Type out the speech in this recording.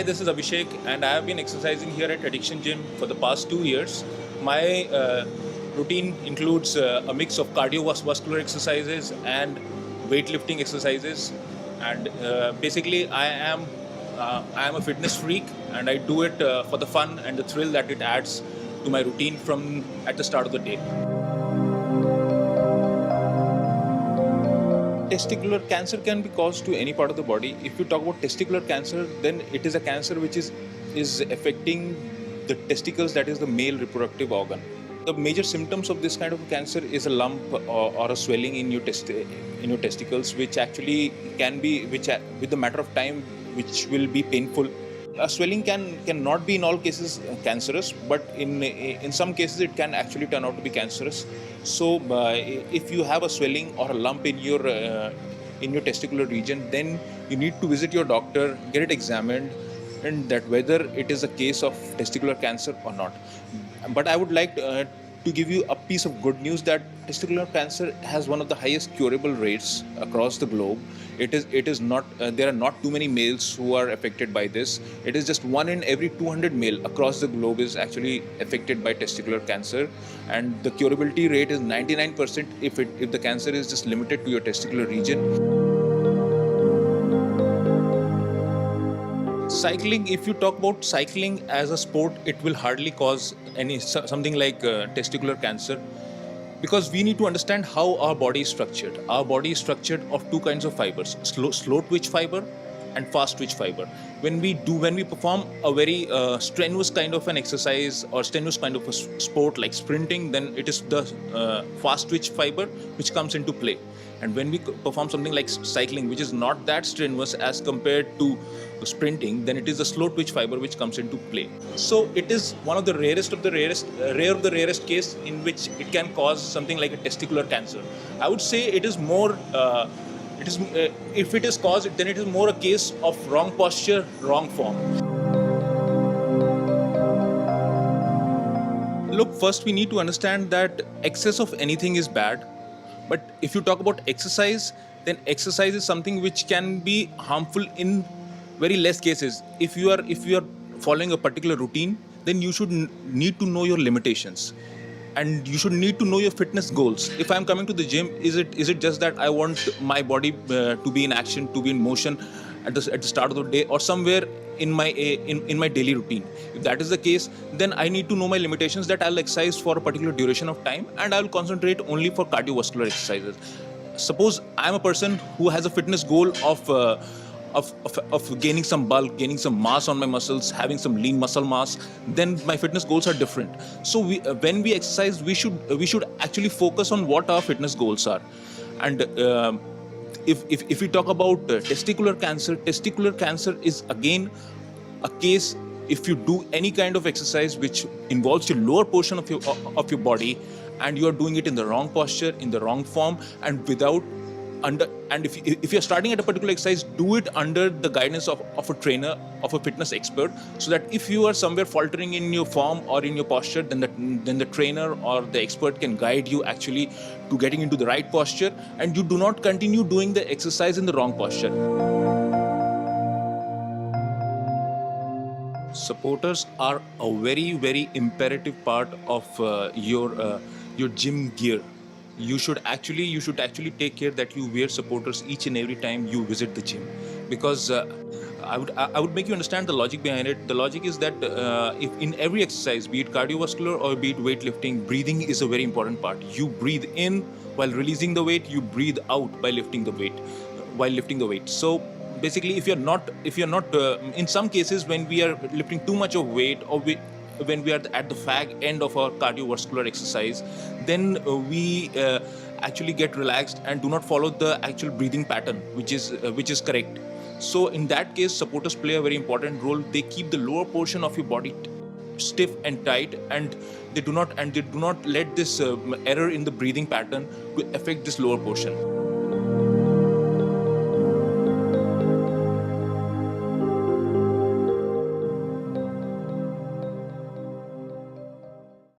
Hi, this is Abhishek, and I have been exercising here at Addiction Gym for the past 2 years. My routine includes a mix of cardiovascular exercises and weightlifting exercises. And basically, I am a fitness freak, and I do it for the fun and the thrill that it adds to my routine from at the start of the day. Testicular cancer can be caused to any part of the body. If you talk about testicular cancer, then it is a cancer which is affecting the testicles, that is the male reproductive organ. The major symptoms of this kind of cancer is a lump or a swelling in your testicles, which actually can be, with the matter of time, which will be painful. A swelling cannot be in all cases cancerous, but in some cases it can actually turn out to be cancerous. So if you have a swelling or a lump in your testicular region, then you need to visit your doctor, get it examined, and that whether it is a case of testicular cancer or not. But I would like to give you a piece of good news that testicular cancer has one of the highest curable rates across the globe. It is not there are not too many males who are affected by this. It is just 1 in every 200 male across the globe is actually affected by testicular cancer, and the curability rate is 99% if the cancer is just limited to your testicular region. Cycling, if you talk about cycling as a sport, it will hardly cause something like testicular cancer, because we need to understand how our body is structured. Our body is structured of two kinds of fibers: slow twitch fiber and fast twitch fiber. When we perform a very strenuous kind of an exercise or strenuous kind of a sport like sprinting, then it is the fast twitch fiber which comes into play. And when we perform something like cycling, which is not that strenuous as compared to sprinting, then it is the slow twitch fiber which comes into play. So it is one of the rarest of the rarest case in which it can cause something like a testicular cancer. I would say it is more. If it is caused, then it is more a case of wrong posture, wrong form. Look, first we need to understand that excess of anything is bad. But if you talk about exercise, then exercise is something which can be harmful in very less cases. If you are following a particular routine, then you should need to know your limitations, and you should need to know your fitness goals. If I'm coming to the gym, is it just that I want my body to be in action, to be in motion at the start of the day, or somewhere in my daily routine? If that is the case, then I need to know my limitations, that I'll exercise for a particular duration of time, and I'll concentrate only for cardiovascular exercises. Suppose I'm a person who has a fitness goal of gaining some bulk, gaining some mass on my muscles, having some lean muscle mass, then my fitness goals are different. So when we exercise, we should actually focus on what our fitness goals are. And if we talk about testicular cancer is again a case if you do any kind of exercise which involves your lower portion of your body, and you are doing it in the wrong posture, in the wrong form, and if you're starting at a particular exercise, do it under the guidance of a trainer, of a fitness expert, so that if you are somewhere faltering in your form or in your posture, then the trainer or the expert can guide you actually to getting into the right posture, and you do not continue doing the exercise in the wrong posture. Supporters are a very, very imperative part of your gym gear. You should actually take care that you wear supporters each and every time you visit the gym, because I would make you understand the logic behind it. The logic is that if in every exercise, be it cardiovascular or be it weightlifting, breathing is a very important part. You breathe in while releasing the weight. You breathe out by lifting the weight. So basically, if you're not in some cases, when we are lifting too much of weight, or when we are at the fag end of our cardiovascular exercise, then we actually get relaxed and do not follow the actual breathing pattern, which is correct. So in that case, supporters play a very important role. They keep the lower portion of your body stiff and tight, and they do not let this error in the breathing pattern to affect this lower portion.